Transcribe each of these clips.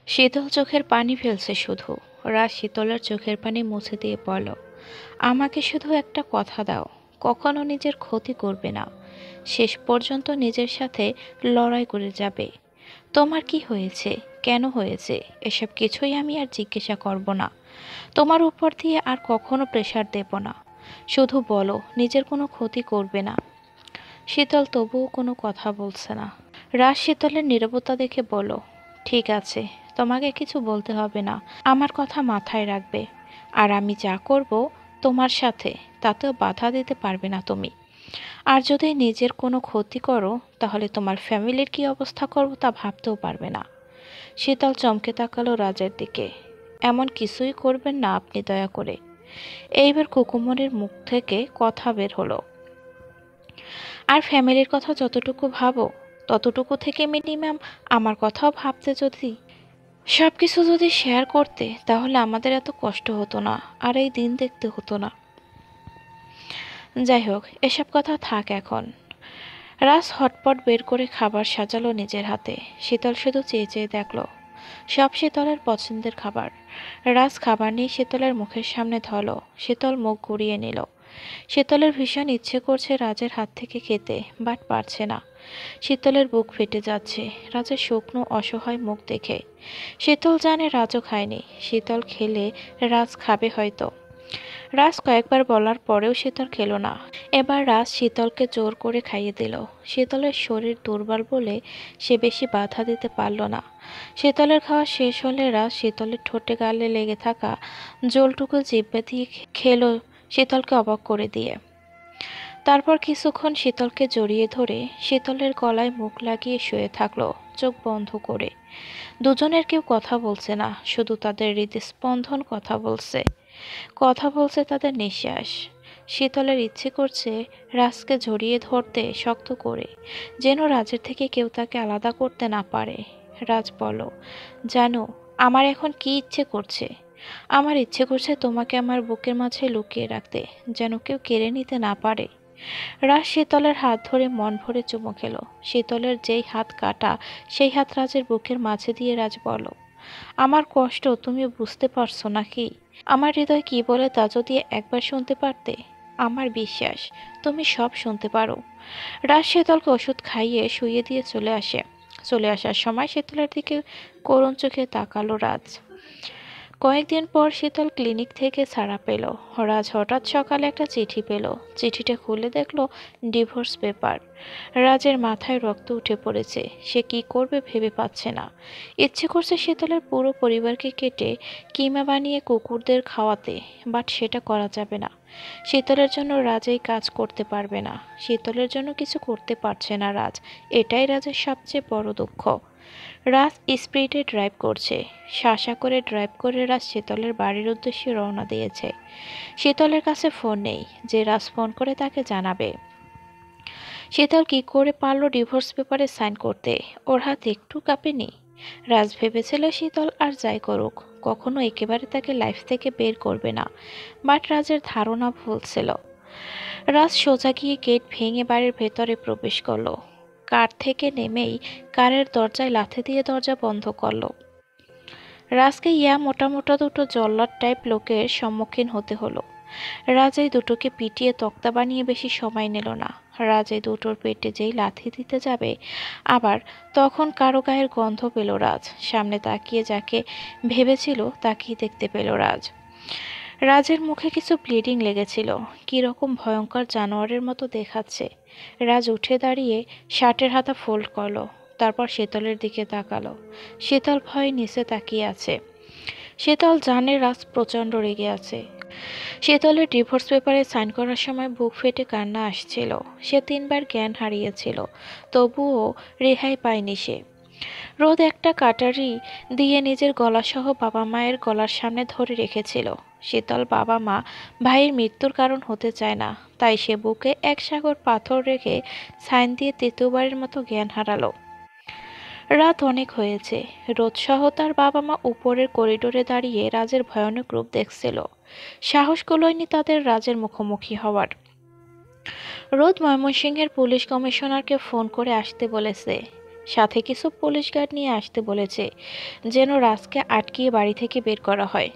শীতল চোখের পানি ফেলছে শুধু। রাজ শীতলের চোখের পানি মুছে দিয়ে বলল, আমাকে শুধু একটা কথা দাও, কখনো নিজের ক্ষতি করবে না, শেষ পর্যন্ত নিজের সাথে লড়াই করে যাবে। তোমার কি হয়েছে, কেন হয়েছে, এসব কিছুই আমি আর জিজ্ঞাসা করব না। তোমার উপর দিয়ে আর কখনো প্রেশার দেব না। শুধু বলো নিজের কোনো ক্ষতি করবে না। শীতল তবুও কোনো কথা বলছে না। রাজ শীতলের নীরবতা দেখে বলল, ঠিক আছে, তোমাকে কিছু বলতে হবে না, আমার কথা মাথায় রাখবে। আর আমি যা করব তোমার সাথে, তাতেও বাধা দিতে পারবে না তুমি। আর যদি নিজের কোনো ক্ষতি করো, তাহলে তোমার ফ্যামিলির কি অবস্থা করব তা ভাবতেও পারবে না। শীতল চমকে তাকালো রাজের দিকে। এমন কিছুই করবেন না আপনি, দয়া করে। এইবার কুকুমনির মুখ থেকে কথা বের হলো, আর ফ্যামিলির কথা যতটুকু ভাবো, ততটুকু থেকে মিনিমাম আমার কথাও ভাবতে। যদি সবকিছু যদি শেয়ার করতে, তাহলে আমাদের এত কষ্ট হতো না, আর এই দিন দেখতে হতো না। যাই হোক, এসব কথা থাক এখন। রাজ হটপট বের করে খাবার সাজালো নিজের হাতে। শীতল শুধু চেয়ে চেয়ে দেখল। সব শীতলের পছন্দের খাবার। রাজ খাবার নিয়ে শীতলের মুখের সামনে ধরল। শীতল মুখ ঘুরিয়ে নিল। শীতলের ভীষণ ইচ্ছে করছে রাজের হাত থেকে খেতে, বাট পারছে না। শীতলের বুক ফেটে যাচ্ছে রাজের শুকনো অসহায় মুখ দেখে। শীতল জানে রাজও খায়নি, শীতল খেলে রাজ খাবে হয়তো। রাজ কয়েকবার বলার পরেও শীতল খেলো না। এবার রাজ শীতলকে জোর করে খাইয়ে দিল। শীতলের শরীর দুর্বল বলে সে বেশি বাধা দিতে পারল না। শীতলের খাওয়া শেষ হলে রাজ শীতলের ঠোঁটে গালে লেগে থাকা জলটুকু জিভে দিয়ে খেলো, শীতলকে অবাক করে দিয়ে। তারপর কিছুক্ষণ শীতলকে জড়িয়ে ধরে শীতলের গলায় মুখ লাগিয়ে শুয়ে থাকলো, চোখ বন্ধ করে। দুজনের কেউ কথা বলছে না, শুধু তাদের হৃদস্পন্দন কথা বলছে। কথা বলছে তাদের নিঃশ্বাস। শীতলের ইচ্ছে করছে রাজকে জড়িয়ে ধরতে শক্ত করে, যেন রাজের থেকে কেউ তাকে আলাদা করতে না পারে। রাজ বলল, জানো আমার এখন কি ইচ্ছে করছে? আমার ইচ্ছে করছে তোমাকে আমার বুকের মাঝে লুকিয়ে রাখতে, যেন কেউ কেড়ে নিতে না পারে। রাজ শীতলের হাত ধরে মন ভরে চুমু খেল। শীতলের যেই হাত কাটা, সেই হাত রাজের বুকের মাঝে দিয়ে রাজ বলল, আমার কষ্ট তুমি বুঝতে পারছো নাকি? আমার হৃদয় কি বলে তা যদি একবার শুনতে পারতে। আমার বিশ্বাস তুমি সব শুনতে পারো। রাজ শীতলকে ওষুধ খাইয়ে শুইয়ে দিয়ে চলে আসার সময় শীতলের দিকে করুণ চোখে তাকালো রাজ। কয়েকদিন পর শীতল ক্লিনিক থেকে ছাড়া পেল। রাজ হঠাৎ সকালে একটা চিঠি পেল। চিঠিটা খুলে দেখলো ডিভোর্স পেপার। রাজের মাথায় রক্ত উঠে পড়েছে। সে কি করবে ভেবে পাচ্ছে না। ইচ্ছে করছে শীতলের পুরো পরিবারকে কেটে কিমা বানিয়ে কুকুরদের খাওয়াতে, বাট সেটা করা যাবে না। শীতলের জন্য রাজ এই কাজ করতে পারবে না। শীতলের জন্য কিছু করতে পারছে না রাজ। এটাই রাজের সবচেয়ে বড় দুঃখ। রাজ স্পিডে ড্রাইভ করছে। শাসা করে ড্রাইভ করে রাজ শীতলের বাড়ির উদ্দেশ্যে রওনা দিয়েছে। শীতলের কাছে ফোন নেই যে রাজ ফোন করে তাকে জানাবে। শীতল কি করে পারল ডিভোর্স পেপারে সাইন করতে? ওর হাত একটু কাঁপেনি। রাজ ভেবেছিল শীতল আর যাই করুক, কখনো একেবারে তাকে লাইফ থেকে বের করবে না। বাট রাজের ধারণা ভুল ছিল। রাজ সোজা গিয়ে গেট ভেঙে বাড়ির ভেতরে প্রবেশ করলো। কার থেকে নেমেই কারের দরজায় লাথি দিয়ে দরজা বন্ধ করলো। রাজকে মোটা মোটা দুটো জল্লাদ টাইপ লোকের সম্মুখীন হতে হলো। রাজ এই দুটোকে পিটিয়ে তক্তা বানিয়ে বেশি সময় নিল না। রাজ এই দুটোর পেটে যেই লাথি দিতে যাবে, আবার তখন কারো গায়ের গন্ধ পেল রাজ। সামনে তাকিয়ে যাকে ভেবেছিল তাকেই দেখতে পেল রাজ। রাজের মুখে কিছু ব্লিডিং লেগেছিল, কি রকম ভয়ঙ্কর জানোয়ারের মতো দেখাচ্ছে। রাজ উঠে দাঁড়িয়ে শার্টের হাতা ফোল্ড করলো, তারপর শীতলের দিকে তাকালো। শীতল ভয়ে নিচে তাকিয়ে আছে। শীতল জানে রাজ প্রচণ্ড রেগে আছে। শীতলের ডিভোর্স পেপারে সাইন করার সময় বুক ফেটে কান্না আসছিল। সে 3বার জ্ঞান হারিয়েছিল, তবুও রেহাই পায়নি সে। রোদ একটা কাটারি দিয়ে নিজের গলাসহ বাবা মায়ের গলার সামনে ধরে রেখেছিল। শীতল বাবা মা ভাইয়ের মৃত্যুর কারণ হতে চায় না, তাই সে বুকে এক সাগর পাথর রেখে সাইন দিয়ে তৃতীয়বারের মতো জ্ঞান হারালো। রাত অনেক হয়েছে। রোদসহ তার বাবা মা উপরের করিডোরে দাঁড়িয়ে রাজের ভয়ানক রূপ দেখছিল। সাহস কুলোয়নি তাদের রাজের মুখোমুখি হওয়ার। রোদ ময়মনসিংহের পুলিশ কমিশনারকে ফোন করে আসতে বলেছে। সাথে কিছু পুলিশ গার্ড নিয়ে আসতে বলেছে, যেন রাজকে আটকিয়ে বাড়ি থেকে বের করা হয়।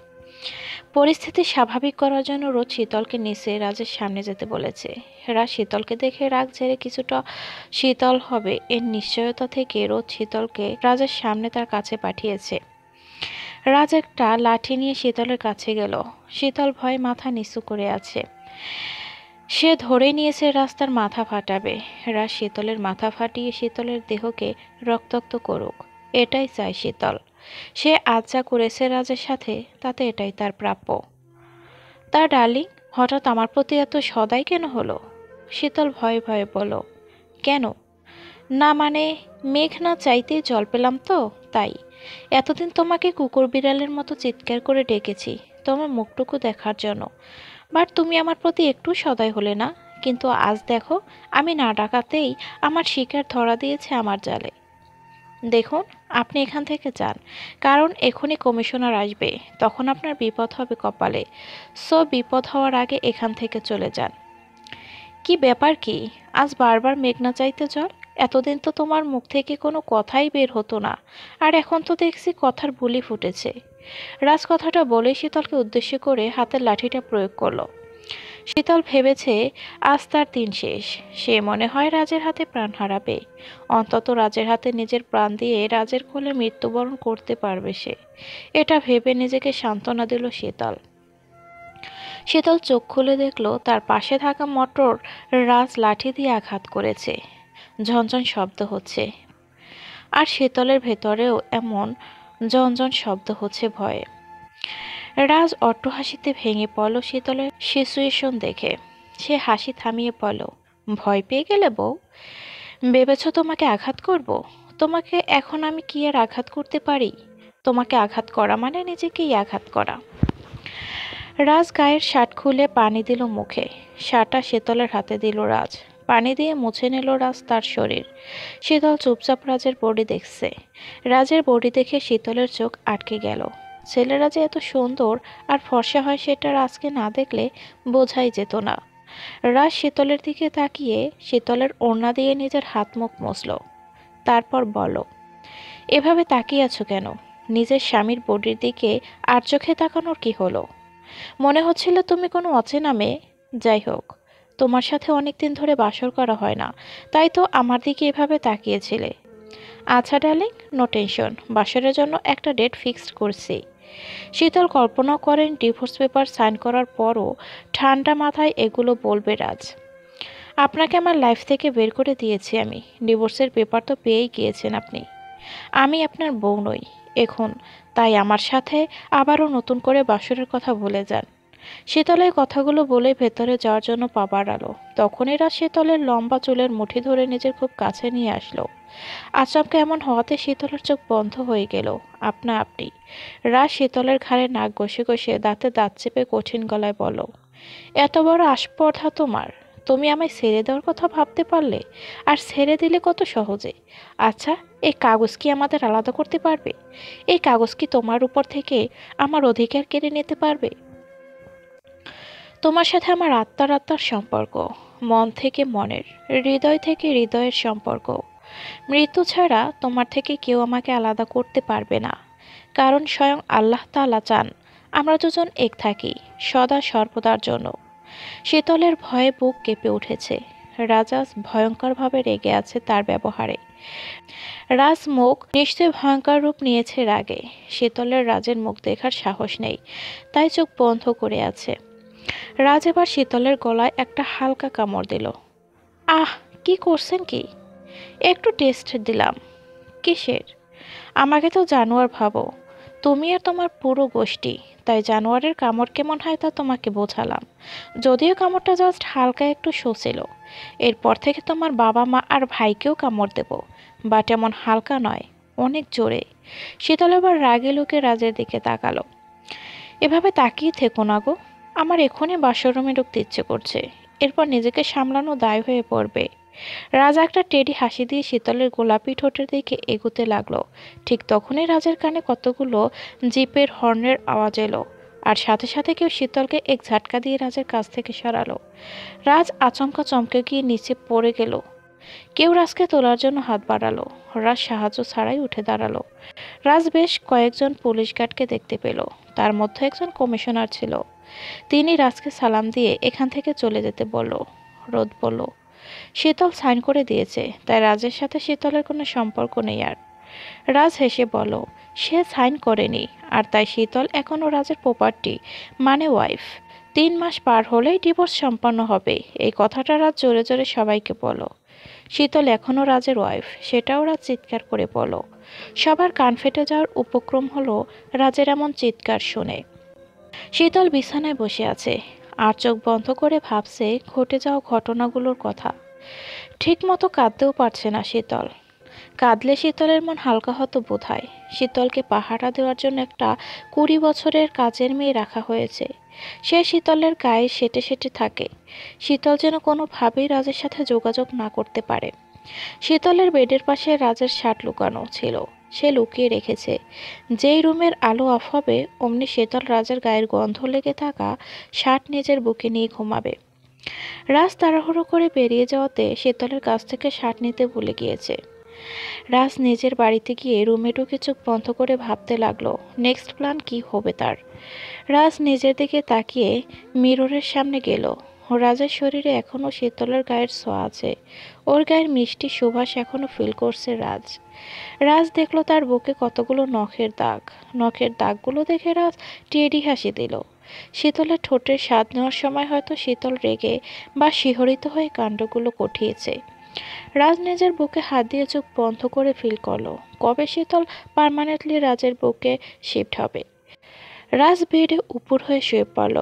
পরিস্থিতি স্বাভাবিক করার জন্য রোজ শীতলকে নিচে রাজের সামনে যেতে বলেছে। রাজ শীতলকে দেখে রাগ ঝেড়ে কিছুটা শীতল হবে এর নিশ্চয়তা থেকে রোজ শীতলকে রাজের সামনে তার কাছে পাঠিয়েছে। রাজ একটা লাঠি নিয়ে শীতলের কাছে গেল। শীতল ভয়ে মাথা নিচু করে আছে। সে ধরে নিয়েছে রাস্তার মাথা ফাটাবে। রাজ শীতলের মাথা ফাটিয়ে শীতলের দেহকে রক্তাক্ত করুক, এটাই চায় শীতল। সে আজ যা করেছে রাজের সাথে, তাতে এটাই তার প্রাপ্য। তার ডার্লিং, হঠাৎ আমার প্রতি এত সদাই কেন হলো? শীতল ভয়ে ভয়ে বলল। কেন? না মানে, মেঘ না চাইতেই জল পেলাম তো, তাই। এতদিন তোমাকে কুকুর বিড়ালের মতো চিৎকার করে ডেকেছি তোমার মুখটুকু দেখার জন্য, বাট তুমি আমার প্রতি একটু সদয় হলে না। কিন্তু আজ দেখো, আমি না ডাকাতেই আমার শিকার ধরা দিয়েছে আমার জালে। দেখুন, আপনি এখান থেকে যান, কারণ এখনই কমিশনার আসবে, তখন আপনার বিপদ হবে কপালে। সো বিপদ হওয়ার আগে এখান থেকে চলে যান। কি ব্যাপার কি? আজ বারবার মেঘনা চাইতে জল? এতদিন তো তোমার মুখ থেকে কোনো কথাই বের হতো না, আর এখন তো দেখছি কথার বুলি ফুটেছে। রাজ কথাটা বলে শীতলকে উদ্দেশ্য করে হাতের লাঠিটা প্রয়োগ করলো। শীতল ভেবেছে আজ তার দিন শেষ। সে মনে হয় রাজের হাতে প্রাণ হারাবে। অন্তত রাজের হাতে নিজের প্রাণ দিয়ে রাজের কোলে মৃত্যুবরণ করতে পারবে সে। এটা ভেবে নিজেকে সান্ত্বনা দিল শীতল। শীতল চোখ খুলে দেখল তার পাশে থাকা মোটর রাজ লাঠি দিয়ে আঘাত করেছে। ঝনঝন শব্দ হচ্ছে, আর শীতলের ভেতরেও এমন ঝনঝন শব্দ হচ্ছে ভয়ে। রাজ অট্টহাসিতে ভেঙে পড়ল শীতলের সিচুয়েশন দেখে। সে হাসি থামিয়ে পড়ল, ভয় পেয়ে গেলে বউ? ভেবেছ তোমাকে আঘাত করব? তোমাকে এখন আমি কি আর আঘাত করতে পারি? তোমাকে আঘাত করা মানে নিজেকেই আঘাত করা। রাজ গায়ের শার্ট খুলে পানি দিল মুখে। শার্টটা শীতলের হাতে দিল রাজ। পানি দিয়ে মুছে নিল রাজ তার শরীর। শীতল চুপচাপ রাজের বডি দেখছে। রাজের বডি দেখে শীতলের চোখ আটকে গেল। ছেলেরা যে এত সুন্দর আর ফর্সা হয় সেটা রাজকে না দেখলে বোঝাই যেত না। রাজ শীতলের দিকে তাকিয়ে শীতলের ওড়না দিয়ে নিজের হাত মুখ মুছল। তারপর বলল, এভাবে তাকিয়ে আছো কেন? নিজের স্বামীর বডির দিকে আর চোখে তাকানোর কি হলো? মনে হচ্ছিল তুমি কোনো অচেনা মেয়ে। যাই হোক, তোমার সাথে অনেকদিন ধরে বাসর করা হয় না, তাই তো আমার দিকে এভাবে তাকিয়েছিলে। আচ্ছা ডার্লিং, নো টেনশন, বাসরের জন্য একটা ডেট ফিক্সড করছি। শীতল কল্পনা করেন ডিভোর্স পেপার সাইন করার পরও ঠান্ডা মাথায় এগুলো বলবে রাজ। আপনাকে আমার লাইফ থেকে বের করে দিয়েছি আমি, ডিভোর্সের পেপার তো পেয়েই গিয়েছেন আপনি। আমি আপনার বউ নই এখন, তাই আমার সাথে আবারও নতুন করে বাসরের কথা ভুলে যান। শীতলের কথাগুলো বলে ভেতরে যাওয়ার জন্য পা বাড়ালো। তখনই রাজ শীতলের লম্বা চুলের মুঠি ধরে নিজের খুব কাছে নিয়ে আসলো। আচমকা এমন হওয়াতে শীতলের চোখ বন্ধ হয়ে গেল আপনা আপনি। রাজ শীতলের ঘাড়ে নাক ঘষে ঘষে দাঁতে দাঁত চেপে কঠিন গলায় বলল, এত বড় আস্পর্ধা তোমার? তুমি আমায় ছেড়ে দেওয়ার কথা ভাবতে পারলে? আর ছেড়ে দিলে কত সহজে। আচ্ছা, এই কাগজ কি আমাদের আলাদা করতে পারবে? এই কাগজ কি তোমার উপর থেকে আমার অধিকার কেড়ে নিতে পারবে? তোমার সাথে আমার আত্মার সম্পর্ক, মন থেকে মনের, হৃদয় থেকে হৃদয়ের সম্পর্ক। মৃত্যু ছাড়া তোমার থেকে কেউ আমাকে আলাদা করতে পারবে না, কারণ স্বয়ং আল্লাহ তাআলা চান আমরা দুজন এক থাকি সদা সর্বদার জন্য। শীতলের ভয়ে বুক কেঁপে উঠেছে। রাজাজ ভয়ঙ্করভাবে রেগে আছে তার ব্যবহারে। রাজ মুখ নিশ্চয় ভয়ঙ্কর রূপ নিয়েছে রাগে। শীতলের রাজের মুখ দেখার সাহস নেই, তাই চোখ বন্ধ করে আছে। রাজ এবার শীতলের গলায় একটা হালকা কামড় দিল। আহ, কি করছেন কি? একটু টেস্ট দিলাম। কিসের? আমাকে তো জানোয়ার ভাবো, তুমি আর তোমার পুরো গোষ্ঠী, তাই জানোয়ারের কামড় কেমন হয় তা তোমাকে বোঝালাম। যদিও কামড়টা জাস্ট হালকা একটু সছিল। এরপর থেকে তোমার বাবা মা আর ভাইকেও কামড় দেব, বাট এমন হালকা নয়, অনেক জোরে। শীতল এবার রাগে লুকে রাজের দিকে তাকালো। এভাবে তাকিয়ে থেকো না গো, আমার এখনই বাসরুমে ঢুকতে ইচ্ছে করছে, এরপর নিজেকে সামলানো দায় হয়ে পড়বে। রাজ একটা টেডি হাসি দিয়ে শীতলের গোলাপি ঠোঁটের দিকে এগোতে লাগলো। ঠিক তখনই রাজের কানে কতগুলো জিপের হর্নের আওয়াজ এলো, আর সাথে সাথে কেউ শীতলকে এক ঝাটকা দিয়ে রাজের কাছ থেকে সরালো। রাজ আচমকা চমকে গিয়ে নিচে পড়ে গেল। কেউ রাজকে তোলার জন্য হাত বাড়ালো। রাজ সাহায্য ছাড়াই উঠে দাঁড়ালো। রাজ বেশ কয়েকজন পুলিশ গার্ডকে দেখতে পেল। তার মধ্যে একজন কমিশনার ছিল। তিনি রাজকে সালাম দিয়ে এখান থেকে চলে যেতে বলল। রোদ বলল, শীতল সাইন করে দিয়েছে, তাই রাজের সাথে শীতলের কোনো সম্পর্ক নেই আর। রাজ হেসে বলল, সে সাইন করেনি, আর তাই শীতল এখনও রাজের প্রপার্টি, মানে ওয়াইফ। 3 মাস পার হলেই ডিভোর্স সম্পন্ন হবে, এই কথাটা রাজ জোরে জোরে সবাইকে বলো। শীতল এখনও রাজের ওয়াইফ, সেটাও রাজ চিৎকার করে বলো। সবার কান ফেটে যাওয়ার উপক্রম হলো রাজের এমন চিৎকার শুনে। শীতল বিছানায় বসে আছে, আর চোখ বন্ধ করে ভাবছে ঘটে যাওয়া ঘটনাগুলোর কথা। ঠিক মতো কাঁদতেও পারছে না শীতল। কাঁদলে শীতলের মন হালকা হতো বোধহয়। শীতলকে পাহারা দেওয়ার জন্য একটা 20 বছরের কাজের মেয়ে রাখা হয়েছে। সে শীতলের গায়ে সেটে সেটে থাকে। শীতল যেন কোনোভাবেই রাজের সাথে যোগাযোগ না করতে পারে। শীতলের বেডের পাশে রাজের শার্ট লুকানো ছিল, সে লুকিয়ে রেখেছে। যেই রুমের আলো অফ হবে অমনি শীতল রাজের গায়ের গন্ধ লেগে থাকা শার্ট নিজের বুকে নিয়ে ঘুমাবে। রাজ তাড়াহুড়ো করে বেরিয়ে যাওয়াতে শীতলের কাছ থেকে শার্ট নিতে ভুলে গিয়েছে। রাজ নিজের বাড়িতে গিয়ে রুমে ঢুকে চোখ বন্ধ করে ভাবতে লাগলো নেক্সট প্ল্যান কি হবে তার। রাজ নিজের দিকে তাকিয়ে মিররের সামনে গেল। রাজের শরীরে এখনো শীতলের গায়ের ছোঁয়া আছে। ওর গায়ের মিষ্টি সুবাস এখনো ফিল করছে রাজ। রাজ দেখলো তার বুকে কতগুলো নখের দাগ। নখের দাগগুলো দেখে রাজ টেডি হাসি দিল। শীতলের ঠোঁটের স্বাদ নেওয়ার সময় হয়তো শীতল রেগে বা শিহরিত হয়ে কাণ্ডগুলো কঠিয়েছে। রাজ নিজের বুকে হাত দিয়ে চোখ বন্ধ করে ফিল করলো কবে শীতল পার্মানেন্টলি রাজের বুকে শিফট হবে। রাজ বেডে উপর হয়ে শুয়ে পড়ল,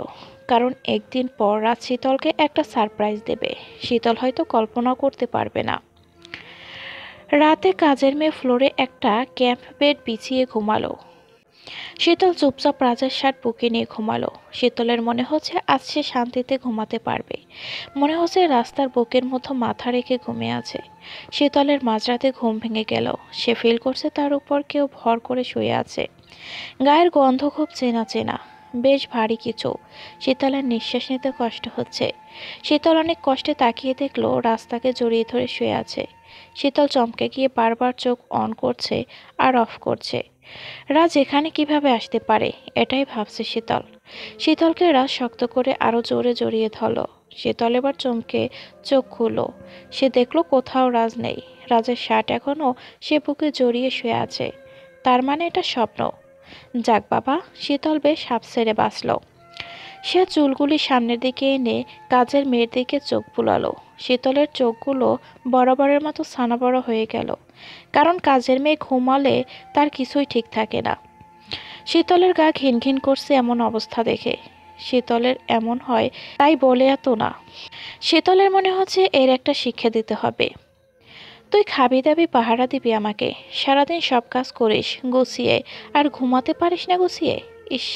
কারণ একদিন পর রাজ শীতলকে একটা সারপ্রাইজ দেবে। শীতল হয়তো কল্পনা করতে পারবে না। রাতে কাজের মেয়ে ফ্লোরে একটা ক্যাম্প বেড বিছিয়ে ঘুমালো। শীতল চুপচাপ রাজের শার্ট বুকে নিয়ে ঘুমালো। শীতলের মনে হচ্ছে আজ সে শান্তিতে ঘুমাতে পারবে। মনে হচ্ছে রাস্তার বুকের মতো মাথা রেখে ঘুমিয়ে আছে। শীতলের মাঝরাতে ঘুম ভেঙে গেল। সে ফিল করছে তার উপর কেউ ভর করে শুয়ে আছে। গায়ের গন্ধ খুব চেনা চেনা, বেশ ভারী কিছু। শীতলের নিঃশ্বাস নিতে কষ্ট হচ্ছে। শীতল অনেক কষ্টে তাকিয়ে দেখলো রাস্তাকে জড়িয়ে ধরে শুয়ে আছে। শীতল চমকে গিয়ে বারবার চোখ অন করছে আর অফ করছে। রাজ এখানে কিভাবে আসতে পারে, এটাই ভাবছে শীতল। শীতলকে রাজ শক্ত করে আরো জোরে জড়িয়ে ধরল। শীতল এবার চমকে চোখ খুলল। সে দেখলো কোথাও রাজ নেই। রাজের শার্ট এখনো সে বুকে জড়িয়ে শুয়ে আছে। তার মানে এটা স্বপ্ন। যাক বাবা, শীতল বেশ হাঁপ ছেড়ে বাঁচল। সে চুলগুলি সামনের দিকে এনে কাজের মেয়ের দিকে চোখ বুলালো। শীতলের চোখগুলো বরাবরের মতো ছানা বড় হয়ে গেল, কারণ কাজের মেয়ে ঘুমালে তার কিছুই ঠিক থাকে না। শীতলের গা ঘিন ঘিন করছে এমন অবস্থা দেখে। শীতলের এমন হয় তাই বলে এত না। শীতলের মনে হচ্ছে এর একটা শিক্ষা দিতে হবে। তুই খাবি দাবি পাহারা দিবি আমাকে, সারাদিন সব কাজ করিস গুছিয়ে, আর ঘুমাতে পারিস না গুছিয়ে। ইস,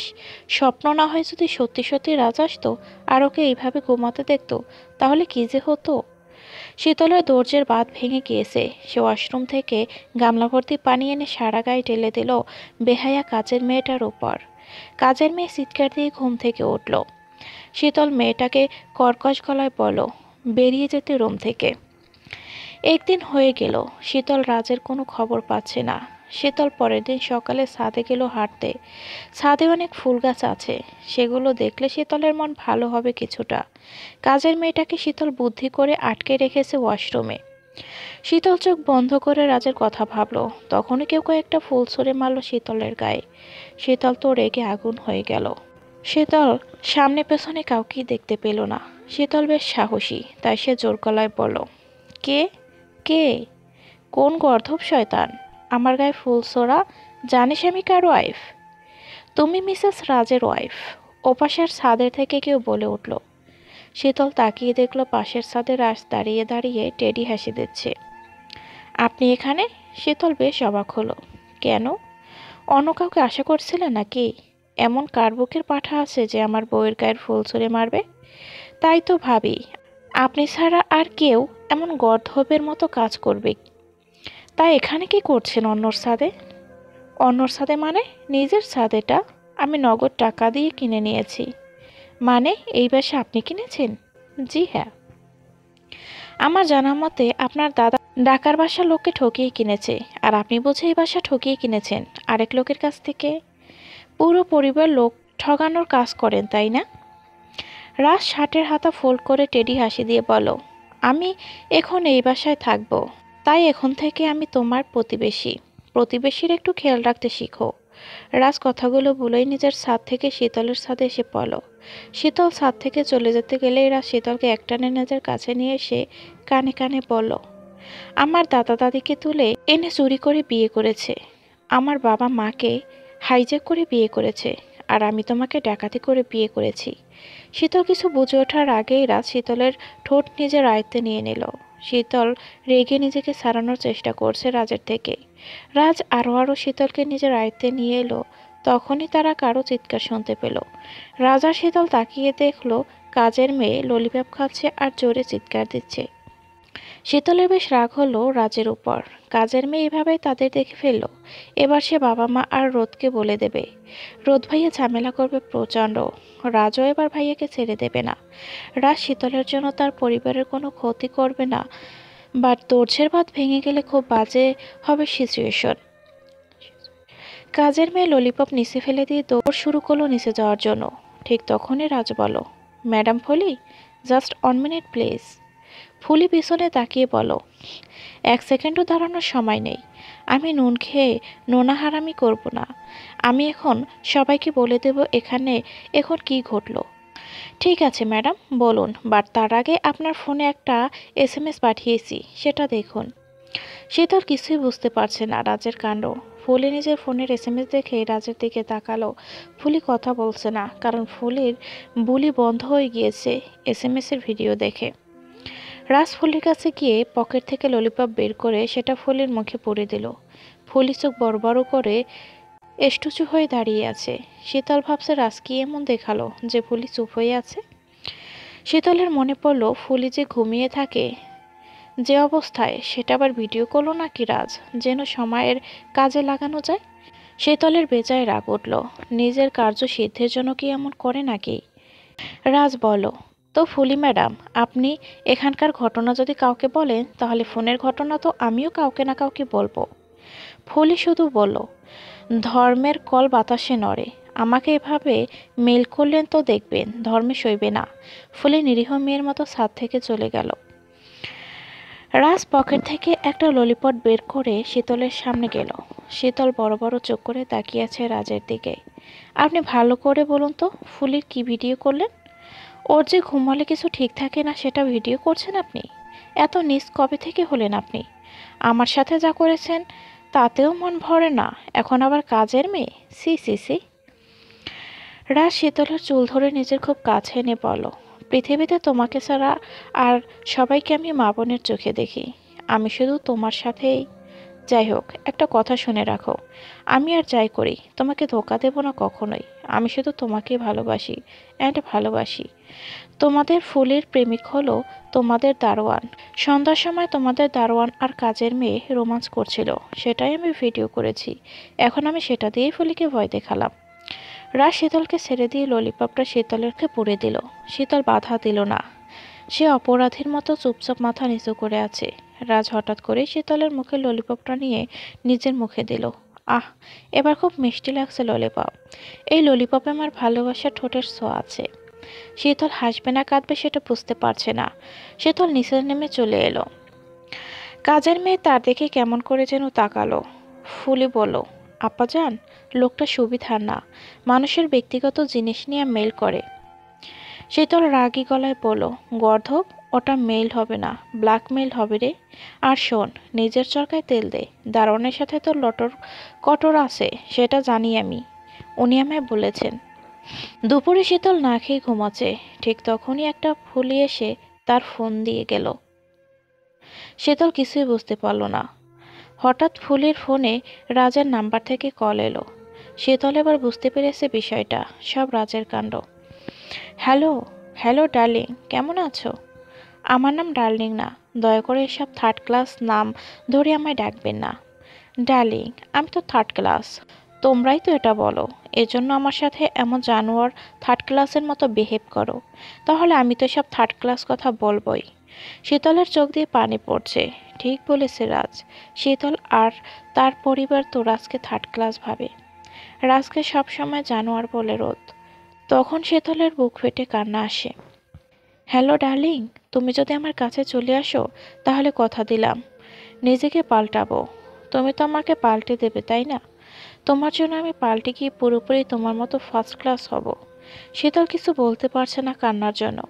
স্বপ্ন না হয় যদি সত্যি সত্যি রাজ আসতো আর ওকে এইভাবে ঘুমাতে দেখতো, তাহলে কি যে হতো। শীতলের দরজার বাঁধ ভেঙে গিয়েছে। সে ওয়াশরুম থেকে গামলা ভর্তি পানি এনে সারা গায়ে ঢেলে দিল বেহায়া কাজের মেয়েটার উপর। কাজের মেয়ে চিৎকার দিয়ে ঘুম থেকে উঠল। শীতল মেয়েটাকে কর্কশ গলায় বলল, বেরিয়ে যেতে রুম থেকে। একদিন হয়ে গেল, শীতল রাজের কোনো খবর পাচ্ছে না। শীতল পরের দিন সকালে ছাদে গেল হাঁটতে। ছাদে অনেক ফুল গাছ আছে, সেগুলো দেখলে শীতলের মন ভালো হবে কিছুটা। কাজের মেয়েটাকে শীতল বুদ্ধি করে আটকে রেখেছে ওয়াশরুমে। শীতল চোখ বন্ধ করে রাজের কথা ভাবলো, তখনই কেউ কয়েকটা ফুল ছুঁড়ে মারল শীতলের গায়ে। শীতল তো রেগে আগুন হয়ে গেল। শীতল সামনে পেছনে কাউকেই দেখতে পেল না। শীতল বেশ সাহসী, তাই সে জোর গলায় বলল, কে কে কোন গর্ধব শয়তান আমার গায়ে ফুল ছোড়া? জানিস আমি কার ওয়াইফ? তুমি মিসেস রাজের ওয়াইফ, ওপাশের ছাদের থেকে কেউ বলে উঠল। শীতল তাকিয়ে দেখল পাশের ছাদে রাজ দাঁড়িয়ে দাঁড়িয়ে টেডি হাসি দিচ্ছে। আপনি এখানে? শীতল বেশ অবাক হলো। কেন, অন্য কাউকে আশা করছিলেন নাকি? এমন কার বুকের পাঠা আছে যে আমার বউয়ের গায়ের ফুল ছুঁড়ে মারবে? তাই তো ভাবি, আপনি ছাড়া আর কেউ এমন গর্ধবের মতো কাজ করবে। তাই এখানে কি করছেন অন্যর ছাদে? অন্যর ছাদে মানে? নিজের ছাদেটা আমি নগদ টাকা দিয়ে কিনে নিয়েছি। মানে এই বাসা আপনি কিনেছেন? জি হ্যাঁ। আমার জানা মতে আপনার দাদা ডাকার বাসার লোককে ঠকিয়ে কিনেছে, আর আপনি বুঝে এই বাসা ঠকিয়ে কিনেছেন আরেক লোকের কাছ থেকে। পুরো পরিবার লোক ঠগানোর কাজ করেন, তাই না? রাজ শার্টের হাতা ফোল্ড করে টেডি হাসি দিয়ে বলল, আমি এখন এই বাসায় থাকবো, তাই এখন থেকে আমি তোমার প্রতিবেশী। প্রতিবেশীর একটু খেয়াল রাখতে শিখো। রাজ কথাগুলো বলেই নিজের ছাদ থেকে শীতলের ছাদে এসে পড়ল। শীতল ছাদ থেকে চলে যেতে গেলেই রাজ শীতলকে একটানে নিজের কাছে নিয়ে এসে কানে কানে বলল, আমার দাদা দাদিকে তুলে এনে চুরি করে বিয়ে করেছে, আমার বাবা মাকে হাইজ্যাক করে বিয়ে করেছে, আর আমি তোমাকে ডাকাতি করে বিয়ে করেছি। শীতল কিছু বুঝে ওঠার আগেই রাজ শীতলের ঠোঁট নিজের আয়ত্তে নিয়ে নিল। শীতল রেগে নিজেকে ছাড়ানোর চেষ্টা করছে রাজের থেকে। রাজ আরও শীতলকে নিজের আয়ত্তে নিয়ে এলো। তখনই তারা কারো চিৎকার শুনতে পেল। রাজ আর শীতল তাকিয়ে দেখলো কাজের মেয়ে ললিপপ খাচ্ছে আর জোরে চিৎকার দিচ্ছে। শীতলের বেশ রাগ হলো রাজের উপর। কাজের মেয়ে এভাবেই তাদের দেখে ফেললো। এবার সে বাবা মা আর রোদকে বলে দেবে। রোদ ভাইয়া ঝামেলা করবে প্রচণ্ড। রাজও এবার ভাইয়াকে ছেড়ে দেবে না। রাজ শীতলের জন্য তার পরিবারের কোনো ক্ষতি করবে না, বাট দর্জের বাঁধ ভেঙে গেলে খুব বাজে হবে সিচুয়েশন। কাজের মেয়ে ললিপপ নিচে ফেলে দিয়ে দৌড় শুরু করলো নিচে যাওয়ার জন্য। ঠিক তখনই রাজ বলো, madam Foli, just 1 minute please. Phuli পিছনে তাকিয়ে বলো, 1 সেকেন্ডও দাঁড়ানোর সময় নেই। আমি নুন খেয়ে নোনা হারামি করব না। আমি এখন সবাইকে বলে দেব এখানে এখন কি ঘটলো। ঠিক আছে ম্যাডাম, বলুন, বাট তার আগে আপনার ফোনে একটা SMS পাঠিয়েছি, সেটা দেখুন। শীতল কিছুই বুঝতে পারছে না রাজের কাণ্ড। ফুলি নিজের ফোনের SMS দেখে রাজের দিকে তাকালো। ফুলি কথা বলছে না, কারণ ফুলির বুলি বন্ধ হয়ে গিয়েছে SMS এর ভিডিও দেখে। রাজ ফুলির কাছে গিয়ে পকেট থেকে ললিপপ বের করে সেটা ফুলির মুখে পুরে দিল। ফুলি চোখ বড় বড় করে এষ্টুচু হয়ে দাঁড়িয়ে আছে। শীতল ভাবছে রাজ কি এমন দেখালো যে ফুলি চুপ হয়ে আছে। শীতলের মনে পড়ল ফুলি যে ঘুমিয়ে থাকে যে অবস্থায়, সেটা আবার ভিডিও করলো নাকি রাজ, যেন সময়ের কাজে লাগানো যায়। শীতলের বেজায় রাগ উঠল। নিজের কার্য সিদ্ধের জন্য কি এমন করে নাকি? রাজ বলো, তো ফুলি ম্যাডাম, আপনি এখানকার ঘটনা যদি কাউকে বলেন তাহলে ফোনের ঘটনা তো আমিও কাউকে না কাউকে বলবো। ফুলি শুধু বলল, ধর্মের কল বাতাসে নড়ে, আমাকে এভাবে মেল করলেন তো দেখবেন ধর্মে সইবে না। ফুলি নিরীহ মেয়ের মতো ছাদ থেকে চলে গেল। রাজ পকেট থেকে একটা ললিপপ বের করে শীতলের সামনে গেল। শীতল বড় বড় চোখ করে তাকিয়ে আছে রাজের দিকে। আপনি ভালো করে বলুন তো, ফুলির কি ভিডিও করলেন? ওর যে ঘুমালে কিছু ঠিক থাকে না সেটা ভিডিও করছেন আপনি? এত নিচ কবে থেকে হলেন আপনি? আমার সাথে যা করেছেন তাতেও মন ভরে না, এখন আবার কাজের মেয়ে, সি সি সি। রাজ শীতলের চুল ধরে নিজের খুব কাছে এনে বলল, পৃথিবীতে তোমাকে ছাড়া আর সবাইকে আমি মা বোনের চোখে দেখি, আমি শুধু তোমার সাথেই। যাই হোক, একটা কথা শুনে রাখো, আমি আর যাই করি তোমাকে ধোকা দেব না কখনোই। আমি শুধু তোমাকেই ভালোবাসি, অ্যান্ড ভালোবাসি। তোমাদের ফুলের প্রেমিক হলো তোমাদের দারোয়ান। সন্ধ্যার সময় তোমাদের দারোয়ান আর কাজের মেয়ে রোমান্স করছিল, সেটাই আমি ভিডিও করেছি। এখন আমি সেটা দিয়েই ফুলিকে ভয় দেখালাম। রাজ শীতলকে ছেড়ে দিয়ে ললিপপটা শীতলেরকে পুড়ে দিল। শীতল বাধা দিল না, সে অপরাধীর মতো চুপচাপ মাথা নিচু করে আছে। রাজ হঠাৎ করে শীতলের মুখে ললিপপটা নিয়ে নিজের মুখে দিল। আহ, এবার খুব মিষ্টি লাগছে ললিপপ। এই ললিপপে আমার ভালোবাসার ঠোঁটের ছোঁয়া আছে। শীতল হাসবে না কাঁদবে সেটা বুঝতে পারছে না। শীতল নিচে নেমে চলে এলো। কাজের মেয়ে তার দেখে কেমন করে যেন তাকালো। ফুলি বলল, আপ্পাজান, লোকটা সুবিধার না, মানুষের ব্যক্তিগত জিনিস নিয়ে মেল করে। শীতল রাগী গলায় বলল, গর্ধব, ওটা মেইল হবে না, ব্ল্যাকমেইল হবে রে। আর শোন, নিজের চরকায় তেল দে, দারোয়ানের সাথে তোর লটর কটর আছে সেটা জানি আমি, উনি আমায় বলেছেন। দুপুরে শীতল না খেয়ে ঘুমাচ্ছে, ঠিক তখনই একটা ফুলি এসে তার ফোন দিয়ে গেল। শীতল কিছুই বুঝতে পারল না। হঠাৎ ফুলির ফোনে রাজের নাম্বার থেকে কল এলো। শীতল এবার বুঝতে পেরেছে বিষয়টা সব রাজের কাণ্ড। হ্যালো, হ্যালো ডার্লিং, কেমন আছো? আমার নাম ডার্লিং না, দয়া করে এসব থার্ড ক্লাস নাম ধরে আমায় ডাকবেন না। ডার্লিং, আমি তো থার্ড ক্লাস, তোমরাই তো এটা বলো, এজন্য আমার সাথে এমন জানোয়ার থার্ড ক্লাসের মতো বিহেভ করো। তাহলে আমি তো সব থার্ড ক্লাস কথা বলবোই। শীতলের চোখ দিয়ে পানি পড়ছে। ঠিক বলেছে রাজ। শীতল আর তার পরিবার তো রাজকে থার্ড ক্লাস ভাবে, রাজকে সবসময় জানোয়ার বলে রোদ। তখন শীতলের বুক ফেটে কান্না আসে। হ্যালো ডার্লিং, তুমি যদি আমার কাছে চলে আসো তাহলে কথা দিলাম নিজেকে পাল্টাবো। তুমি তো আমাকে পাল্টে দেবে, তাই না? তোমার জন্য আমি পাল্টে গিয়ে পুরোপুরি তোমার মতো ফার্স্ট ক্লাস হব। শীতল কিছু বলতে পারছে না কান্নার জন্য।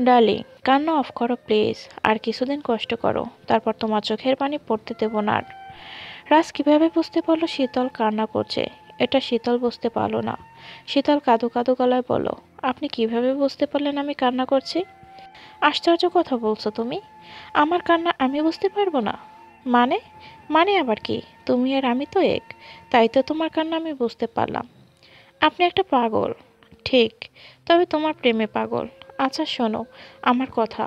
ডার্লিং, কান্না অফ করো প্লিজ। আর কিছুদিন কষ্ট করো, তারপর তোমার চোখের পানি পড়তে দেবো না আর। রাজ কিভাবে বুঝতে পারলো শীতল কান্না করছে? এটা শীতল বুঝতে পারলো না। শীতল কাঁদো কাঁদো গলায় বলল, আপনি কিভাবে বুঝতে পারলেন আমি কান্না করছি? আশ্চর্য কথা বলছো তুমি। আমার কান্না আমি বুঝতে পারবো না? মানে? মানে আবার কি? তুমি আর আমি তো এক, তাই তো তোমার কান্না আমি বুঝতে পারলাম। আপনি একটা পাগল। ঠিক, তবে তোমার প্রেমে পাগল। আচ্ছা শোনো আমার কথা।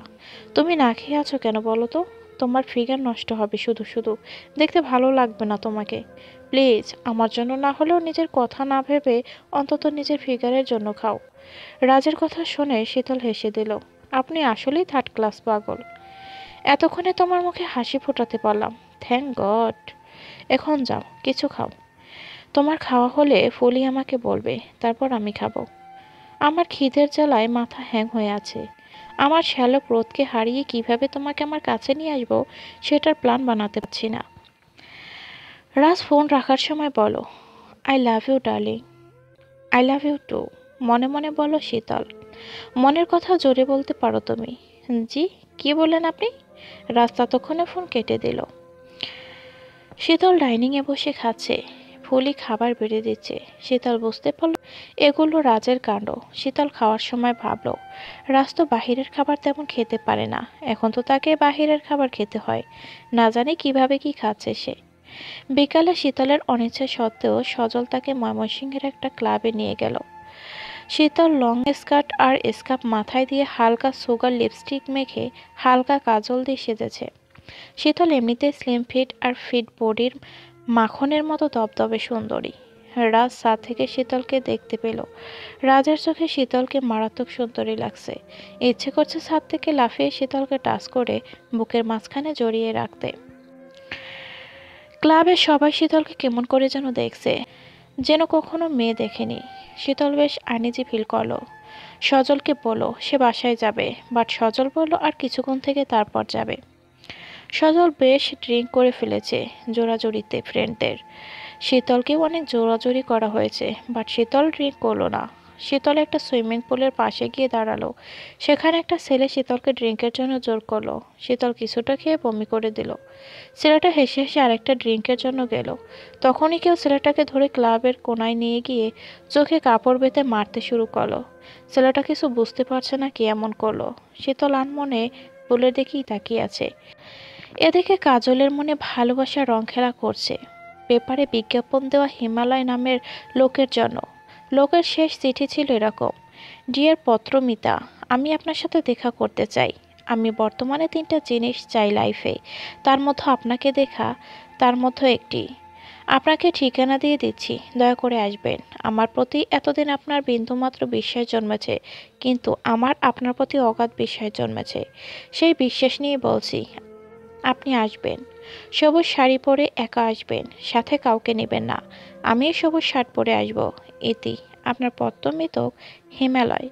তুমি না খেয়ে আছো কেন বলো তো? তোমার ফিগার নষ্ট হবে শুধু শুধু, দেখতে ভালো লাগবে না তোমাকে। প্লিজ আমার জন্য না হলেও নিজের কথা না ভেবে অন্তত নিজের ফিগারের জন্য খাও। রাজের কথা শুনে শীতল হেসে দিল। আপনি আসলেই থার্ড ক্লাস পাগল। এতক্ষণে তোমার মুখে হাসি ফোটাতে পারলাম, থ্যাংক গড। এখন যাও কিছু খাও। তোমার খাওয়া হলে ফুলি আমাকে বলবে, তারপর আমি খাবো। আমার খিদের জ্বালায় মাথা হ্যাং হয়ে আছে। আমার শ্যালক রোদকে হারিয়ে কিভাবে তোমাকে আমার কাছে নিয়ে আসবো সেটার প্ল্যান বানাতে পারছি না। রাজ ফোন রাখার সময় বলো, I love you darling. I love you too. মনে মনে বলো শীতল। মনের কথা জোরে বলতে পারো তুমি। জি, কি বললেন আপনি? রাজ ততক্ষণে ফোন কেটে দিল। শীতল ডাইনিংয়ে বসে খাচ্ছে। ফুলি খাবার বেড়ে দিচ্ছে। শীতল বুঝতে পারল এগুলো রাজের কাণ্ড। শীতল খাওয়ার সময় ভাবল, রাজ তো বাহিরের খাবার তেমন খেতে পারে না, এখন তো তাকে বাহিরের খাবার খেতে হয়। না জানি কিভাবে কি খাচ্ছে সে। বিকালে শীতলের অনিচ্ছা সত্ত্বেও সজল তাকে ময়মনসিংহের একটা ক্লাবে নিয়ে গেল। শীতল লং স্কার্ট আর স্কার্ফ মাথায় দিয়ে হালকা সুগার লিপস্টিক মেখে হালকা কাজল দিয়ে সেজেছে। শীতল এমনিতে স্লিম ফিট আর ফিট বডির মাখনের মতো দবদবে সুন্দরী। রাজ ছাদ থেকে শীতলকে দেখতে পেল। রাজের চোখে শীতলকে মারাত্মক সুন্দরী লাগছে। ইচ্ছে করছে ছাদ থেকে লাফিয়ে শীতলকে টাচ করে বুকের মাঝখানে জড়িয়ে রাখতে। ক্লাবের সবাই শীতলকে কেমন করে যেন দেখছে, যেন কখনো মেয়ে দেখেনি। শীতল বেশ আনইজি ফিল করলো। সজলকে বলল সে বাসায় যাবে, বাট সজল বলল আর কিছুক্ষণ থেকে তারপর যাবে। সজল বেশ ড্রিঙ্ক করে ফেলেছে জোরাজুরিতে ফ্রেন্ডদের। শীতলকেও অনেক জোরাজুরি করা হয়েছে, বাট শীতল ড্রিঙ্ক করলো না। শীতল একটা সুইমিং পুলের পাশে গিয়ে দাঁড়ালো। সেখানে একটা ছেলে শীতলকে ড্রিঙ্কের জন্য জোর করলো। শীতল কিছুটা খেয়ে বমি করে দিল। ছেলেটা হেসে হেসে আরেকটা ড্রিঙ্কের জন্য গেল। তখনই কেউ ছেলেটাকে ধরে ক্লাবের কোনায় নিয়ে গিয়ে চোখে কাপড় বেঁধে মারতে শুরু করলো। ছেলেটা কিছু বুঝতে পারছে না কি এমন করলো। শীতল আনমনে পুলের দিকেই তাকিয়ে আছে। এদিকে কাজলের মনে ভালোবাসার রং খেলা করছে। পেপারে বিজ্ঞাপন দেওয়া হিমালয় নামের লোকের জন্য। লোকের শেষ চিঠি ছিল এরকম, ডিয়ার পত্রমিতা, আমি আপনার সাথে দেখা করতে চাই। আমি বর্তমানে 3টা জিনিস চাই লাইফে, তার মধ্যে আপনাকে দেখা তার মধ্যে একটি। আপনাকে ঠিকানা দিয়ে দিচ্ছি, দয়া করে আসবেন। আমার প্রতি এতদিন আপনার বিন্দুমাত্র বিশ্বাস জন্মেছে, কিন্তু আমার আপনার প্রতি অগাধ বিশ্বাস জন্মেছে। সেই বিশ্বাস নিয়ে বলছি, আপনি আসবেন। সবুজ শাড়ি পরে একা আসবেন, সাথে কাউকে নেবেন না। আমিও সবুজ শার্ট পরে আসব। ইতি, আপনার পত্রমিতক হিমালয়।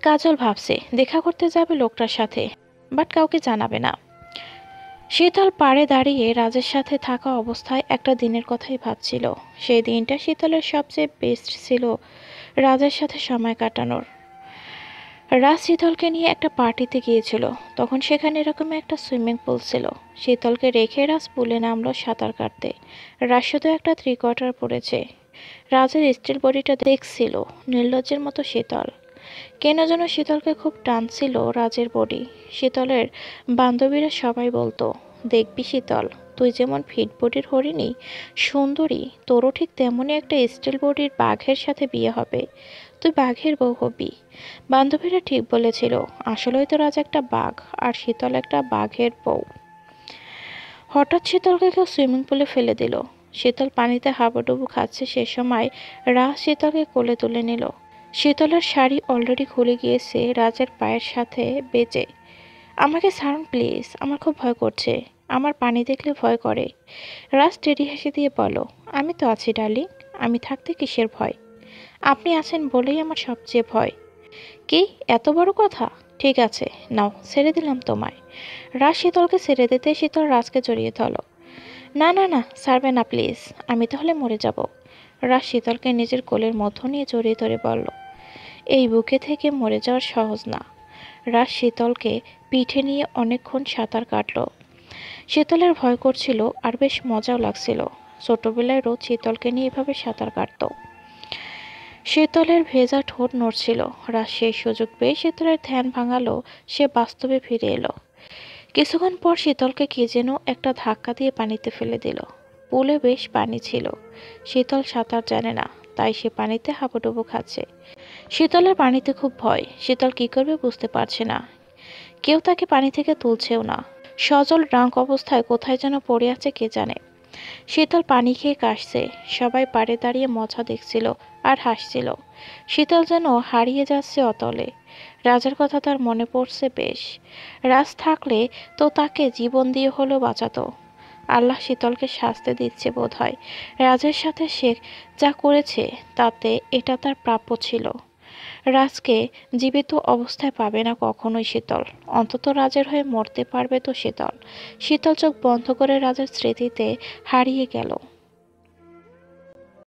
কাজল ভাবছে দেখা করতে যাবে লোকটার সাথে, বাট কাউকে জানাবে না। শীতল পাড়ে দাঁড়িয়ে রাজের সাথে থাকা অবস্থায় একটা দিনের কথাই ভাবছিল। সেই দিনটা শীতলের সবচেয়ে বেস্ট ছিল রাজের সাথে সময় কাটানোর। রাজ শীতলকে নিয়ে একটা পার্টিতে গিয়েছিল। তখন সেখানে এরকম একটা সুইমিং পুল ছিল। শীতলকে রেখে রাজ পুলে নামলো সাঁতার কাটতে। রাজ শুধু একটা 3/4 পড়েছে। রাজের স্টিল বডিটা দেখছিল নির্লজ্জের মতো শীতল। কেন যেন শীতলকে খুব টানছিল রাজের বডি। শীতলের বান্ধবীরা সবাই বলতো, দেখবি শীতল, তুই যেমন ফিট বডির হরিণী সুন্দরী, তোরও ঠিক তেমনই একটা স্টিল বডির বাঘের সাথে বিয়ে হবে। তুই বাঘের বউ হবি। বান্ধবীরা ঠিক বলেছিল। আসলেই তো রাজ একটা বাঘ আর শীতল একটা বাঘের বউ। হঠাৎ শীতলকে কেউ সুইমিং পুলে ফেলে দিল। শীতল পানিতে হাবুডুবু খাচ্ছে। সে সময় রাজ শীতলকে কোলে তুলে নিল। শীতলের শাড়ি অলরেডি খুলে গিয়েছে রাজের পায়ের সাথে বেজে। আমাকে ছাড়ুন প্লিজ, আমার খুব ভয় করছে। আমার পানি দেখলে ভয় করে। রাজ টেডি হেসে দিয়ে বলল, আমি তো আছি ডার্লিং, আমি থাকতে কিসের ভয়? আপনি আছেন বলেই আমার সবচেয়ে ভয়। কি, এত বড় কথা? ঠিক আছে, নাও ছেড়ে দিলাম তোমায়। রাজ শীতলকে ছেড়ে দিতে শীতল রাজকে জড়িয়ে ধরল। না না না, ছাড়বে না প্লিজ, আমি তাহলে মরে যাব। রাজ শীতলকে নিজের কোলের মধ্য নিয়ে জড়িয়ে ধরে বলল, এই বুকে থেকে মরে যাওয়ার সহজ না। রাজ শীতলকে পিঠে নিয়ে অনেকক্ষণ সাঁতার কাটল। শীতলের ভয় করছিল আর বেশ মজাও লাগছিল। ছোটবেলায় রোজ শীতলকে নিয়ে এভাবে সাঁতার কাটতো। শীতলের ভেজা ঠোঁট নড়ছিল। রাজ সেই সুযোগ পেয়ে শীতলের ধ্যান ভাঙালো। সে বাস্তবে ফিরে এলো। কিছুক্ষণ পর শীতলকে কে যেন একটা ধাক্কা দিয়ে পানিতে ফেলে দিল। পুলে বেশ পানি ছিল। শীতল সাঁতার জানে না, তাই সে পানিতে হাবুডুবু খাচ্ছে। শীতলের পানিতে খুব ভয়। শীতল কি করবে বুঝতে পারছে না। কেউ তাকে পানি থেকে তুলছেও না। সজল ড্রাঙ্ক অবস্থায় কোথায় যেন পড়ে আছে কে জানে। শীতল পানি খেয়ে কাশছে। সবাই পাড়ে দাঁড়িয়ে মজা দেখছিল আর হাসছিল। শীতল যেন হারিয়ে যাচ্ছে অতলে। রাজার কথা তার মনে পড়ছে বেশ। রাজ থাকলে তো তাকে জীবন দিয়ে হলেও বাঁচাতো। আল্লাহ শীতলকে শাস্তি দিচ্ছে বোধ হয়। রাজের সাথে সে যা করেছে তাতে এটা তার প্রাপ্য ছিল। রাজকে জীবিত অবস্থায় পাবে না কখনোই শীতল। অন্তত রাজের হয়ে মরতে পারবে তো শীতল। শীতল চোখ বন্ধ করে রাজের স্মৃতিতে হারিয়ে গেল।